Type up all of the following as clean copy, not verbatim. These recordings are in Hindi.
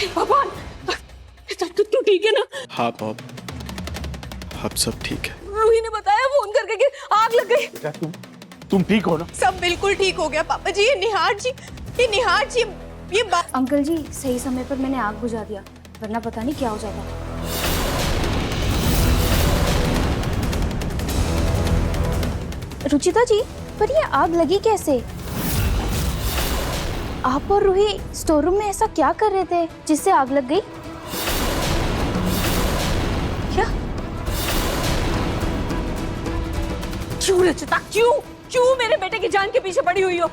भगवान, तू ठीक है ना? हाँ मॉम, अब सब ठीक है। रूही ने बताया फोन करके कि आग लग गई। बेटा तुम ठीक हो ना? सब बिल्कुल ठीक हो गया पापा जी। ये निहार जी ये बात। अंकल जी, सही समय पर मैंने आग बुझा दिया, वरना पता नहीं क्या हो जाता। रुचिता जी, पर ये आग लगी कैसे? आप और रूही स्टोर रूम में ऐसा क्या कर रहे थे जिससे आग लग गई? क्या? क्यों रुचिता, क्यों मेरे बेटे की जान के पीछे पड़ी हुई हो?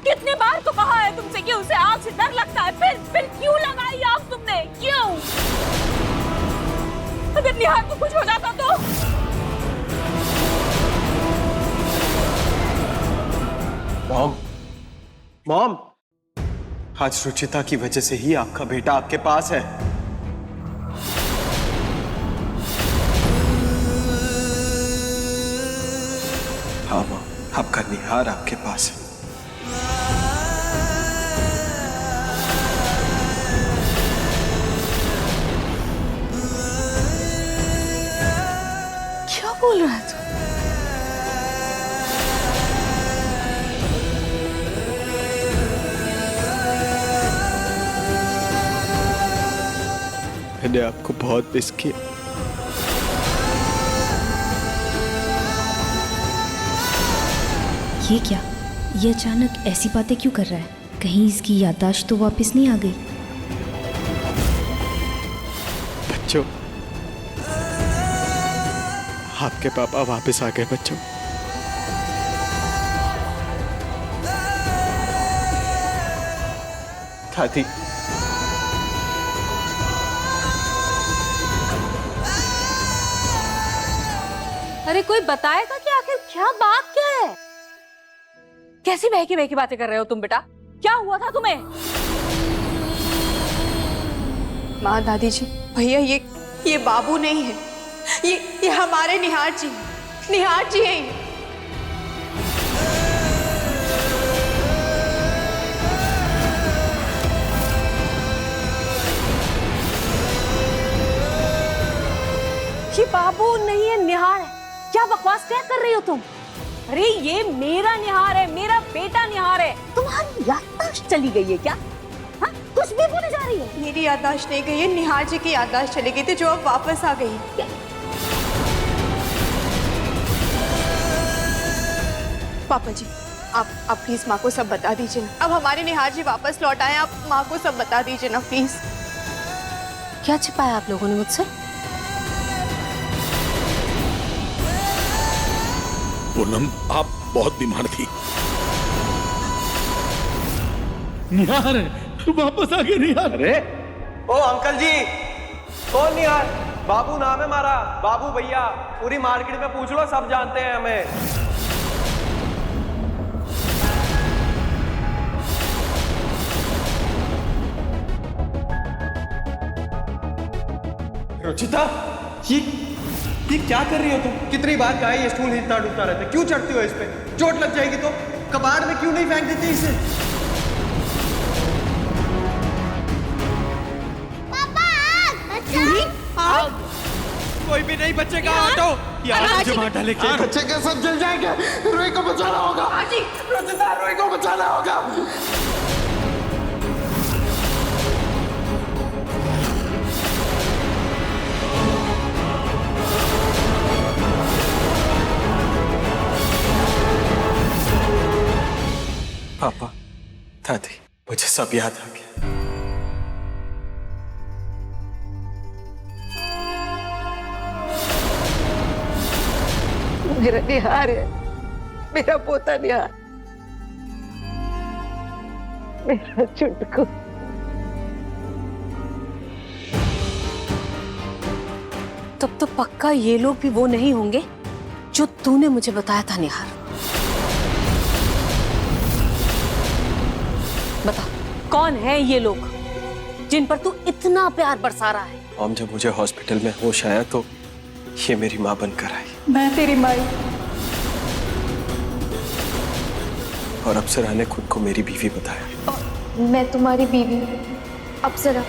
कितने बार तो कहा है तुमसे कि उसे आग से डर लगता है, फिर क्यों लगाई आग तुमने? क्यों? अगर निहार को कुछ हो जाता तो? मॉम, आज रुचिता की वजह से ही आपका बेटा आपके पास है। हाँ मॉम, आपका निहार आपके पास है। क्या बोल रहा है तू? मैंने आपको बहुत मिस किया। ये क्या? ये अचानक ऐसी बातें क्यों कर रहा है? कहीं इसकी याददाश्त तो वापस नहीं आ गई? बच्चों, आपके पापा वापस आ गए बच्चों। दादी, अरे कोई बताएगा कि आखिर क्या बात क्या है? कैसी बहकी बहकी बातें कर रहे हो तुम बेटा? क्या हुआ था तुम्हें? माँ, दादी जी, भैया ये बाबू नहीं है, ये हमारे निहार जी हैं। ये बाबू नहीं है, निहार है। क्या बकवास क्या कर रही हो तुम? अरे ये मेरा निहार है, मेरा बेटा निहार है। तुम्हारी याददाश्त चली गई है क्या? हाँ, कुछ भी भूले जा रही है। मेरी याददाश्त नहीं गई है, निहार जी की याददाश्त चली गई थी जो अब वापस आ गई। पापा जी, आप प्लीज माँ को सब बता दीजिए ना। अब हमारे निहार जी वापस लौट आए, आप माँ को सब बता दीजिए ना प्लीज। क्या छिपाया आप लोगों ने मुझसे? पूनम, आप बहुत बीमार थी। निहार है, तू वापस आ गया निहार। अरे ओ अंकल जी, कौन निहार? बाबू नाम है हमारा, बाबू भैया। पूरी मार्केट में पूछ लो, सब जानते हैं हमें। रुचिता, ये क्या कर रही हो तुम? कितनी बार कहा है ये स्टूल हिलता डुलता रहता है, क्यों चढ़ती हो इस पे? चोट लग जाएगी तो कबाड़ में क्यों नहीं फेंक देती इसे? आग! कोई भी नहीं बचेगा। ऑटो यार, जमा डाले के बच्चे के सब जल जाएंगे। रोई को बचाना होगा। रुचिता, रोई को बचाना होगा। पापा, दादी, मुझे सब याद आ गया। मेरा निहार है, मेरा पोता निहार, मेरा चुटकू। तब तो पक्का ये लोग भी वो नहीं होंगे जो तूने मुझे बताया था निहार। बता, कौन है ये लोग जिन पर तू इतना प्यार बरसा रहा है? मॉम, जब मुझे हॉस्पिटल में होश आया तो ये मेरी माँ बनकर आई। मैं तेरी माई। और अप्सरा ने खुद को मेरी बीवी बताया। मैं तुम्हारी बीवी अप्सरा।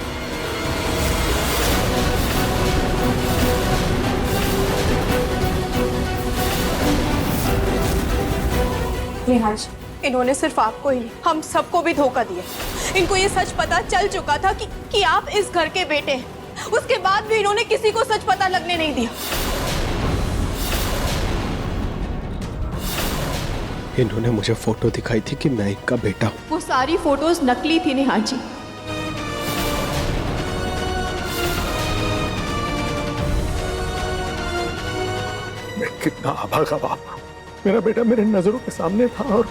नेहा जी, इन्होंने सिर्फ आपको ही नहीं, हम सबको भी धोखा दिया। इनको ये सच पता चल चुका था कि आप इस घर के बेटे हैं। उसके बाद भी इन्होंने किसी को सच पता लगने नहीं दिया। इन्होंने मुझे फोटो दिखाई थी कि मैं इनका बेटा हूँ। वो सारी फोटोज नकली थी नेहा जी। मैं कितना अभागा बाप। मेरा बेटा मेरे नजरों के सामने था और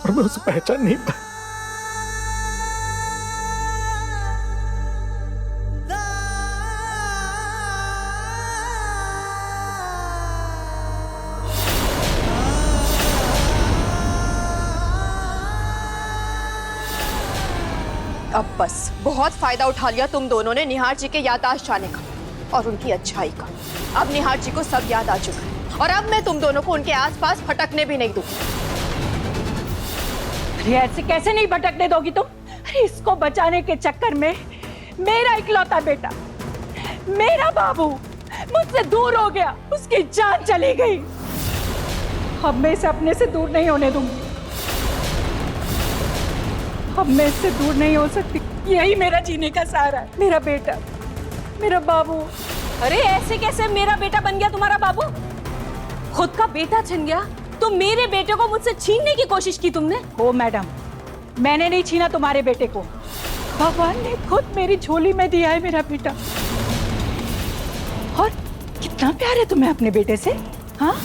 मैं उसे पहचान नहीं पाया। अब बस बहुत फायदा उठा लिया तुम दोनों ने निहार जी के याददाश्त जाने का और उनकी अच्छाई का। अब निहार जी को सब याद आ चुका है और अब मैं तुम दोनों को उनके आसपास भटकने भी नहीं दूंगी। अरे ऐसे कैसे नहीं भटकने दोगी तुम? अरे इसको बचाने के चक्कर में मेरा इकलौता बेटा, मेरा बाबू मुझसे दूर हो गया, उसकी जान चली गई। अब मैं इसे अपने से दूर नहीं होने दूंगी। अब मैं इससे दूर नहीं हो सकती। यही मेरा जीने का सहारा है, मेरा बेटा, मेरा बाबू। अरे ऐसे कैसे मेरा बेटा बन गया तुम्हारा बाबू? खुद का बेटा छिन गया तो मेरे बेटे को मुझसे छीनने की कोशिश की तुमने? ओ मैडम, मैंने नहीं छीना तुम्हारे बेटे को, भगवान ने खुद मेरी झोली में दिया है मेरा बेटा। और कितना प्यार है तुम्हें अपने बेटे से? हाँ,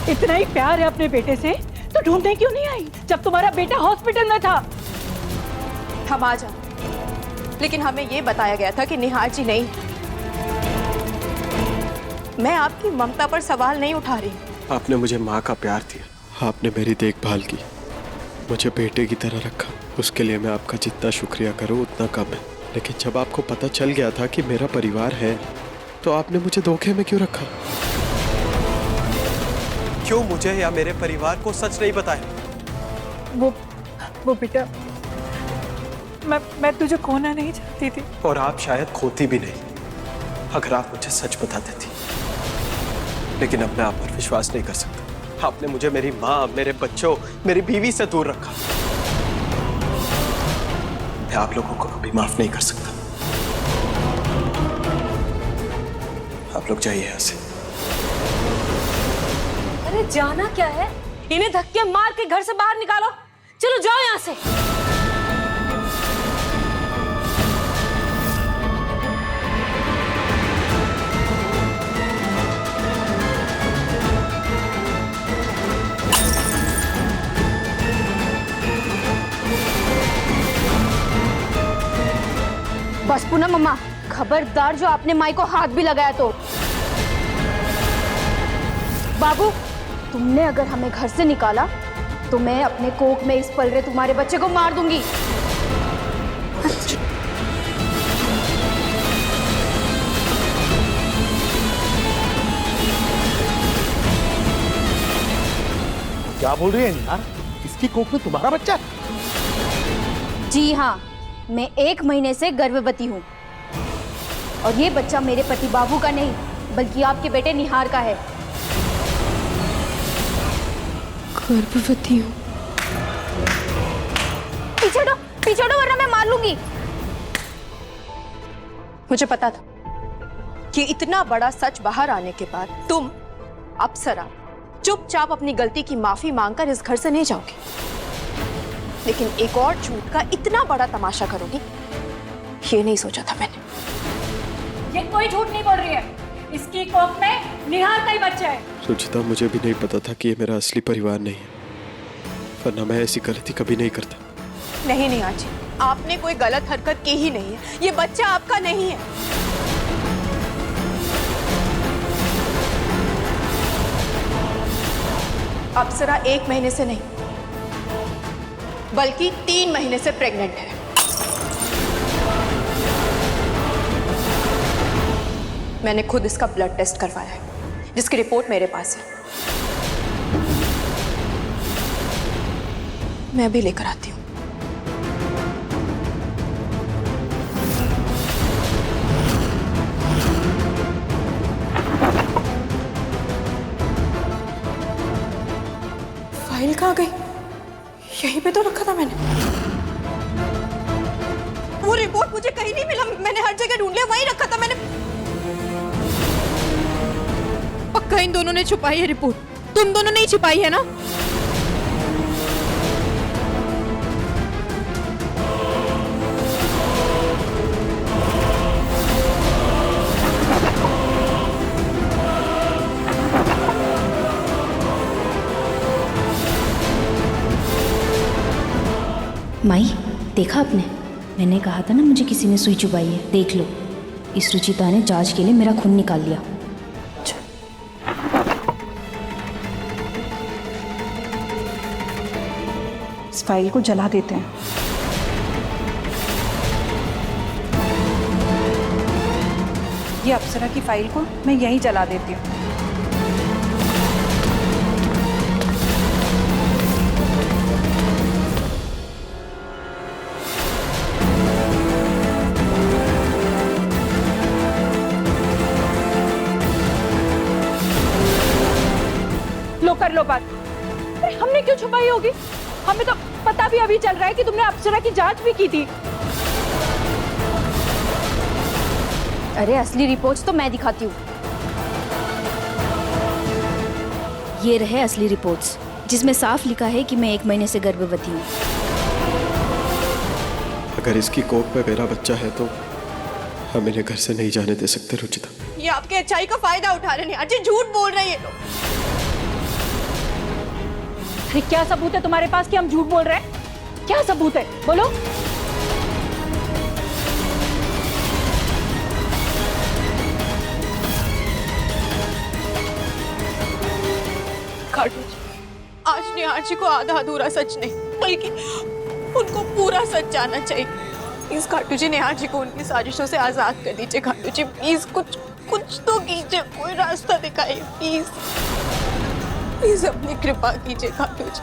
इतना ही प्यार है अपने बेटे से तो ढूंढने क्यों नहीं आई जब तुम्हारा बेटा हॉस्पिटल में था? हम आ जाए, लेकिन हमें ये बताया गया था कि निहार जी नहीं। मैं आपकी ममता पर सवाल नहीं उठा रही। आपने मुझे माँ का प्यार दिया, आपने मेरी देखभाल की, मुझे बेटे की तरह रखा। उसके लिए मैं आपका जितना शुक्रिया करूँ उतना कम है। लेकिन जब आपको पता चल गया था कि मेरा परिवार है तो आपने मुझे धोखे में क्यों रखा? क्यों मुझे या मेरे परिवार को सच नहीं बताया? वो बेटा, मैं तुझे खोना नहीं चाहती थी। और आप शायद खोती भी नहीं अगर आप मुझे सच बता देती। लेकिन अब मैं आप पर विश्वास नहीं कर सकता। आपने मुझे मेरी माँ, मेरे बच्चों, मेरी बीवी से दूर रखा। मैं आप लोगों को कभी माफ नहीं कर सकता। आप लोग जाइए यहाँ से। अरे जाना क्या है? इन्हें धक्के मार के घर से बाहर निकालो। चलो जाओ यहाँ से। बस पूनम मम्मा, खबरदार जो आपने माई को हाथ भी लगाया तो। बाबू, तुमने अगर हमें घर से निकाला तो मैं अपने कोख में इस पल रहे तुम्हारे बच्चे को मार दूंगी। क्या बोल रही है यार? इसकी कोख में तुम्हारा बच्चा? जी हाँ, मैं 1 महीने से गर्भवती हूँ और ये बच्चा मेरे पति बाबू का नहीं बल्कि आपके बेटे निहार का है। गर्भवती हूँ? पीछे हटो वरना मैं मार लूंगी। मुझे पता था कि इतना बड़ा सच बाहर आने के बाद तुम अप्सरा चुपचाप अपनी गलती की माफी मांगकर इस घर से नहीं जाओगे, लेकिन एक और झूठ का इतना बड़ा तमाशा करोगी ये नहीं सोचा था मैंने। ये कोई झूठ नहीं बोल रही है, इसकी कोख में निहार का ही बच्चा है। सुचिता, मुझे भी नहीं पता था कि ये मेरा असली परिवार नहीं है, वरना मैं ऐसी गलती कभी नहीं करता। नहीं निहार जी, आपने कोई गलत हरकत की ही नहीं है। ये बच्चा आपका नहीं है। अप्सरा 1 महीने से नहीं बल्कि 3 महीने से प्रेग्नेंट है। मैंने खुद इसका ब्लड टेस्ट करवाया है जिसकी रिपोर्ट मेरे पास है। मैं अभी लेकर आती हूँ। कहाँ गई? यहीं पे तो रखा था मैंने। वो रिपोर्ट मुझे कहीं नहीं मिला, मैंने हर जगह ढूंढ लिया, वहीं रखा था मैंने। पक्का इन दोनों ने छुपाई है रिपोर्ट, तुम दोनों ने ही छुपाई है ना? माई, देखा आपने? मैंने कहा था ना मुझे किसी ने सुई चुभाई है। देख लो, इस रुचिता ने जांच के लिए मेरा खून निकाल लिया। इस फाइल को जला देते हैं। ये अप्सरा की फाइल को मैं यहीं जला देती हूँ। लो कर लो बात। अरे हमने क्यों छुपाई होगी? हमें तो पता भी अभी चल रहा है कि तुमने अप्सरा की जांच भी की थी। अरे असली रिपोर्ट्स तो मैं दिखाती हूँ। ये रहे असली रिपोर्ट्स, जिसमें साफ लिखा है कि मैं 1 महीने से गर्भवती हूँ। अगर इसकी कोख में मेरा बच्चा है तो हम इन्हें घर से नहीं जाने दे सकते रुचिता। ये आपके अच्छाई का फायदा उठा रहे हैं। अजय झूठ बोल रहे हैं ये लोग। अरे क्या सबूत है तुम्हारे पास कि हम झूठ बोल रहे हैं? क्या सबूत है, बोलो। आज निहार जी को आधा अधूरा सच नहीं, बल्कि उनको पूरा सच जानना चाहिए। प्लीज खाटू जी, निहार जी को उनकी साजिशों से आजाद कर दीजिए। खाटू जी प्लीज कुछ तो कीजिए, कोई रास्ता दिखाइए प्लीज। प्लीज अपनी कृपा कीजिए खाटू जी।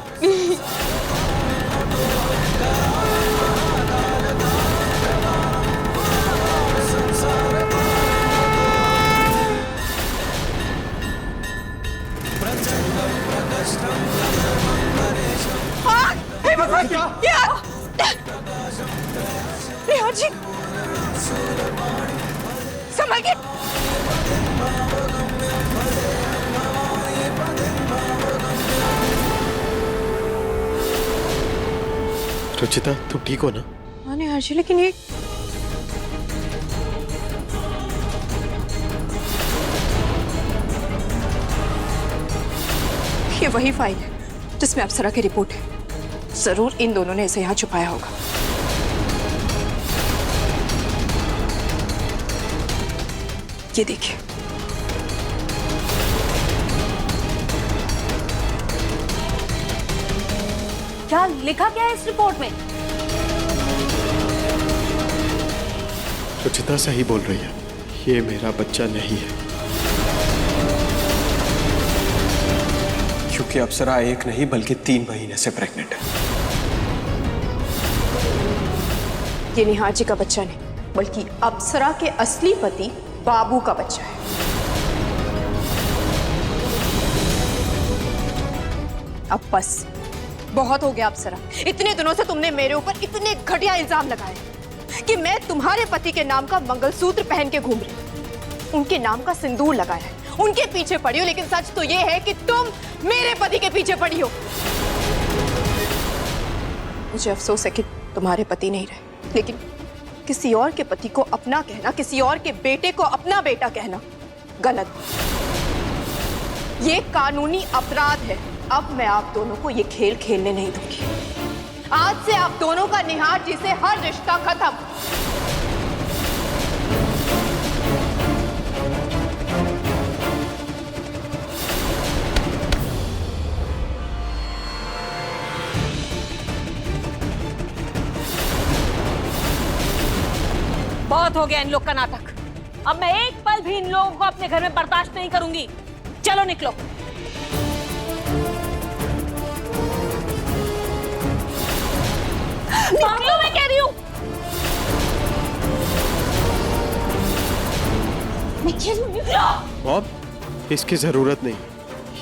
निहार जी संभल के। रुचिता, तुम ठीक हो ना? हाँ निहार जी, लेकिन ये वही फाइल है जिसमें अप्सरा की रिपोर्ट है। जरूर इन दोनों ने इसे यहाँ छुपाया होगा। ये देखिए। क्या लिखा क्या है इस रिपोर्ट में? रुचिता सही बोल रही है, ये मेरा बच्चा नहीं है। क्योंकि अप्सरा 1 नहीं बल्कि 3 महीने से प्रेग्नेंट है। ये निहार जी का बच्चा नहीं, बल्कि अप्सरा के असली पति बाबू का बच्चा है। अब बस बहुत हो गया अप्सरा। इतने दिनों से तुमने मेरे ऊपर इतने घटिया इल्जाम लगाए कि मैं तुम्हारे पति के नाम का मंगलसूत्र पहन के घूम रही, उनके नाम का सिंदूर लगाया है, उनके पीछे पड़ी हो। लेकिन सच तो ये है कि तुम मेरे पति के पीछे पड़ी हो। मुझे अफसोस है कि तुम्हारे पति नहीं रहे, लेकिन किसी और के पति को अपना कहना, किसी और के बेटे को अपना बेटा कहना गलत। ये कानूनी अपराध है। अब मैं आप दोनों को ये खेल खेलने नहीं दूंगी। आज से आप दोनों का निहार जी से हर रिश्ता खत्म। बहुत हो गया इन लोग का नाटक। अब मैं एक पल भी इन लोगों को अपने घर में बर्दाश्त नहीं करूंगी। चलो निकलो। निकलो मैं कह रही हूँ। निकलो। मॉम, इसकी जरूरत नहीं,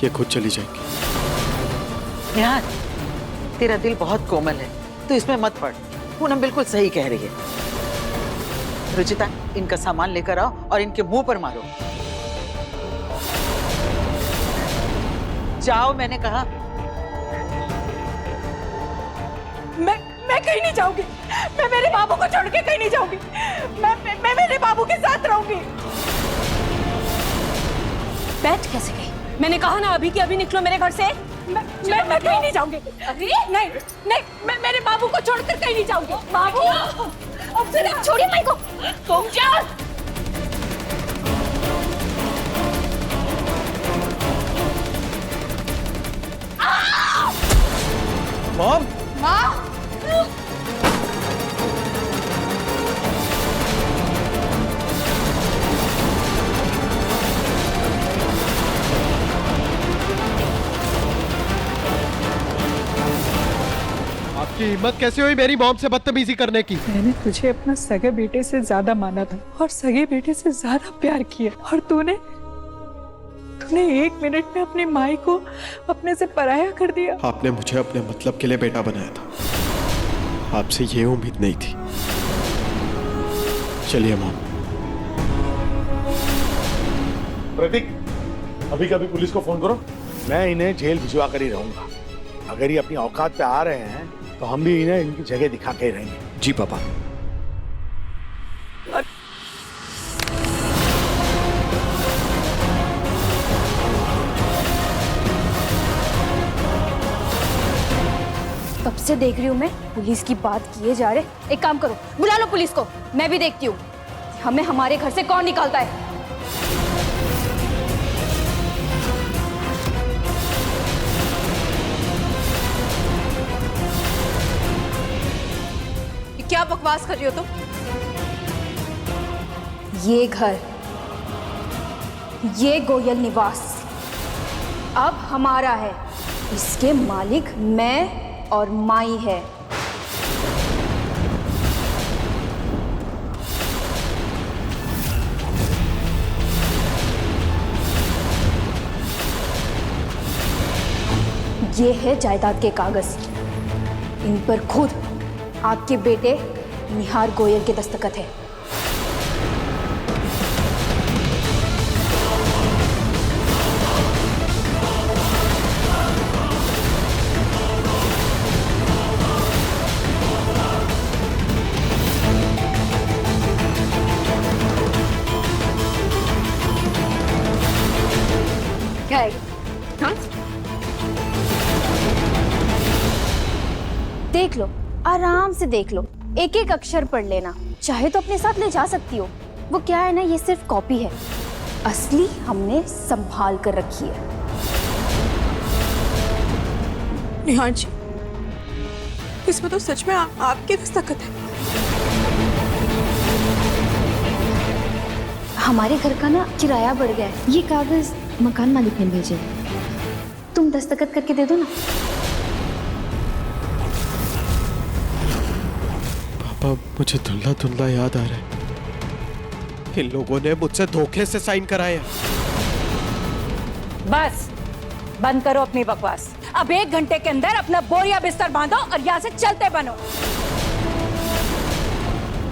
ये खुद चली जाएंगी। निहार, तेरा दिल बहुत कोमल है, तो इसमें मत पड़। पूनम बिल्कुल सही कह रही है। रुचिता, इनका सामान लेकर आओ और इनके मुंह पर मारो। जाओ, मैंने कहा। मैं कहीं नहीं जाऊंगी। मैं मेरे बाबू को छोड़ के कहीं नहीं जाऊंगी। मैं मेरे बाबू के साथ रहूंगी। बैठ कैसे गई? मैंने कहा ना अभी कि अभी निकलो मेरे घर से। मैं कहीं नहीं जाऊंगी। अरे नहीं नहीं, मैं मेरे बाबू को छोड़कर कहीं नहीं जाऊंगी। बाबू, अप्सरा छोड़िए माई को। तुम क्या? मॉम, आपकी हिम्मत कैसे हुई मेरी मॉम से बदतमीजी करने की? मैंने तुझे अपना सगे बेटे से ज्यादा माना था और सगे बेटे से ज्यादा प्यार किया, और तूने एक मिनट में अपनी माई को अपने से पराया कर दिया। आपने मुझे अपने मतलब के लिए बेटा बनाया था, आपसे ये उम्मीद नहीं थी। चलिए मॉम। प्रतीक, अभी कभी पुलिस को फोन करो। मैं इन्हें जेल भिजवा कर ही रहूंगा। अगर ये अपनी औकात पे आ रहे हैं तो हम भी इन्हें इनकी जगह दिखा के ही रहेंगे। जी पापा। तब से देख रही हूँ मैं, पुलिस की बात किए जा रहे। एक काम करो, बुला लो पुलिस को, मैं भी देखती हूँ हमें हमारे घर से कौन निकालता है। क्या बकवास कर रही हो तुम? ये घर, ये गोयल निवास अब हमारा है। इसके मालिक मैं और माई है। ये है जायदाद के कागज, इन पर खुद आपके बेटे निहार गोयल के दस्तखत है। क्या है? हाँ? देख लो, आराम से देख लो, एक एक अक्षर पढ़ लेना। चाहे तो अपने साथ ले जा सकती हो। वो क्या है ना, ये सिर्फ कॉपी है, असली हमने संभाल कर रखी है। निहार जी, इसमें तो सच में आपके दस्तखत है। हमारे घर का ना किराया बढ़ गया है, ये कागज मकान मालिक ने भेजे। तुम दस्तखत करके दे दो ना। पापा, मुझे धुंधला धुंधला याद आ रहा है, इन लोगों ने मुझसे धोखे से साइन कराया। बस बंद करो अपनी बकवास। अब 1 घंटे के अंदर अपना बोरिया बिस्तर बांधो और यहाँ से चलते बनो।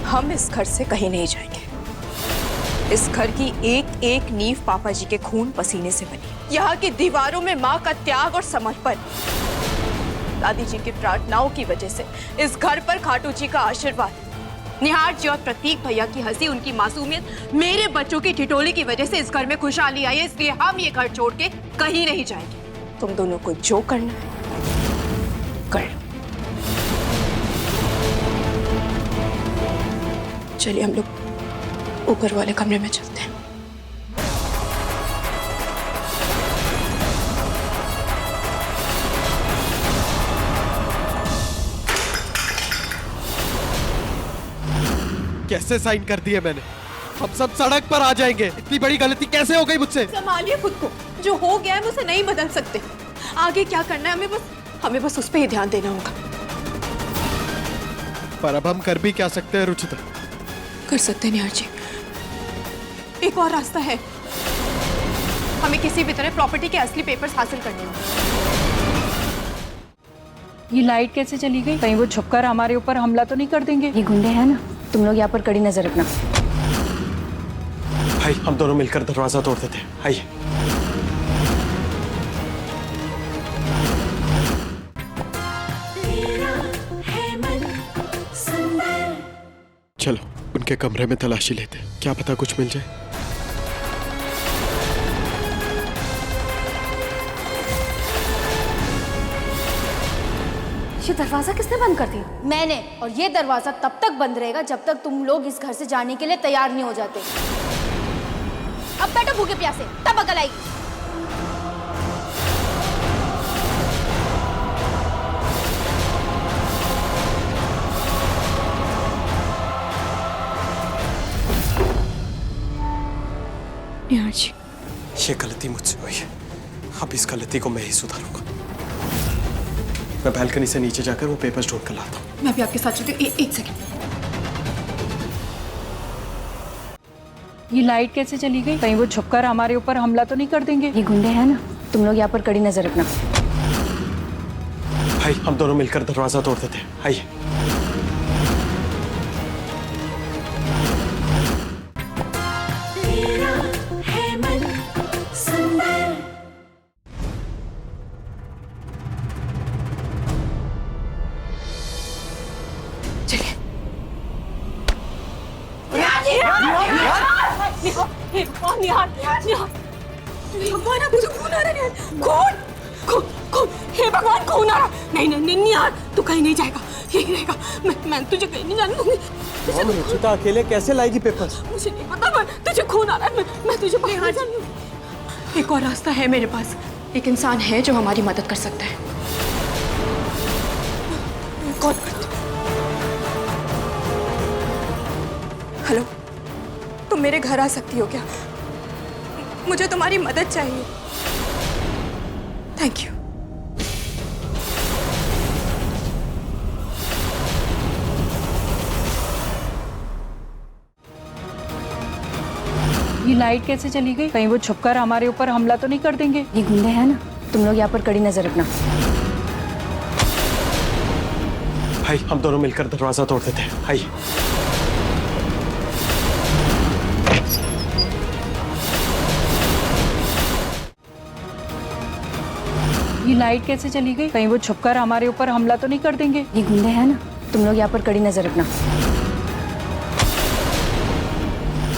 हम इस घर से कहीं नहीं जाएंगे। इस घर की एक एक नींव पापा जी के खून पसीने से बनी। यहाँ की दीवारों में माँ का त्याग और समर्पण, दादी जी की प्रार्थनाओं की वजह से इस घर पर खाटू जी का आशीर्वाद, निहार जी और प्रतीक भैया की हंसी, उनकी मासूमियत, मेरे बच्चों की ठिठोली की वजह से इस घर में खुशहाली आई है। इसलिए हम ये घर छोड़ के कहीं नहीं जाएंगे। तुम दोनों को जो करना है कर लो। चलिए हम लोग ऊपर वाले कमरे में चलते हैं। कैसे साइन कर दिए मैंने? हम सब सड़क पर आ जाएंगे। इतनी बड़ी गलती कैसे हो गई मुझसे? संभालिए खुद को, जो हो गया है हम उसे नहीं बदल सकते। आगे क्या करना है हमें बस उस पर ही ध्यान देना होगा। पर अब हम कर भी क्या सकते हैं रुचिता? कर सकते हैं निहार जी, एक और रास्ता है। हमें किसी भी तरह प्रॉपर्टी के असली पेपर्स हासिल करने होंगे। ये लाइट कैसे चली गई? कहीं वो छुपकर हमारे ऊपर हमला तो नहीं कर देंगे? ये गुंडे हैं ना, तुम लोग यहाँ पर कड़ी नजर रखना। भाई हम दोनों मिलकर दरवाजा तोड़ देते हैं, आइए। चलो उनके कमरे में तलाशी लेते हैं, क्या पता कुछ मिल जाए। ये दरवाजा किसने बंद कर दिया? मैंने। और ये दरवाजा तब तक बंद रहेगा जब तक तुम लोग इस घर से जाने के लिए तैयार नहीं हो जाते। अब बैठो भूखे प्यासे, तब अकल आएगी। निहार जी, ये गलती मुझसे हुई है, अब इस गलती को मैं ही सुधारूंगा। मैं बालकनी से नीचे जाकर वो पेपर्स ढूंढ कर लाता हूँ। मैं भी आपके साथ चलती हूँ। एक सेकंड। ये लाइट कैसे चली गई? कहीं वो छुपकर हमारे ऊपर हमला तो नहीं कर देंगे? ये गुंडे हैं ना, तुम लोग यहाँ पर कड़ी नजर रखना। भाई हम दोनों मिलकर दरवाजा तोड़ देते हैं, आइए। निहार, निहार, भगवान अब मुझे खून आ रहा है। खून, खून, खून, हे भगवान खून आ रहा। नहीं नहीं नहीं निहार, तू कहीं नहीं जाएगा, यही रहेगा। मैं तुझे कहीं नहीं जाने दूंगी। रुचिता अकेले कैसे लाएगी पेपर्स? मुझे नहीं पता, पर तुझे खून आ रहा है। मैं तुझे बाहर नहीं जाने दूंगी। एक और रास्ता है मेरे पास। एक इंसान है जो हमारी मदद कर सकता है। कौन? हेलो, तुम मेरे घर आ सकती हो क्या? मुझे तुम्हारी मदद चाहिए। Thank you. ये लाइट कैसे चली गई? कहीं वो छुपकर हमारे ऊपर हमला तो नहीं कर देंगे? ये गुंडे हैं ना, तुम लोग यहाँ पर कड़ी नजर रखना। भाई हम दोनों मिलकर दरवाजा तोड़ देते हैं, आइए। ये लाइट कैसे चली गई? कहीं वो छुपकर हमारे ऊपर हमला तो नहीं कर देंगे? ये गुंडे हैं ना, तुम लोग यहाँ पर कड़ी नजर रखना।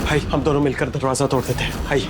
भाई हम दोनों मिलकर दरवाजा तोड़ देते हैं, आइए।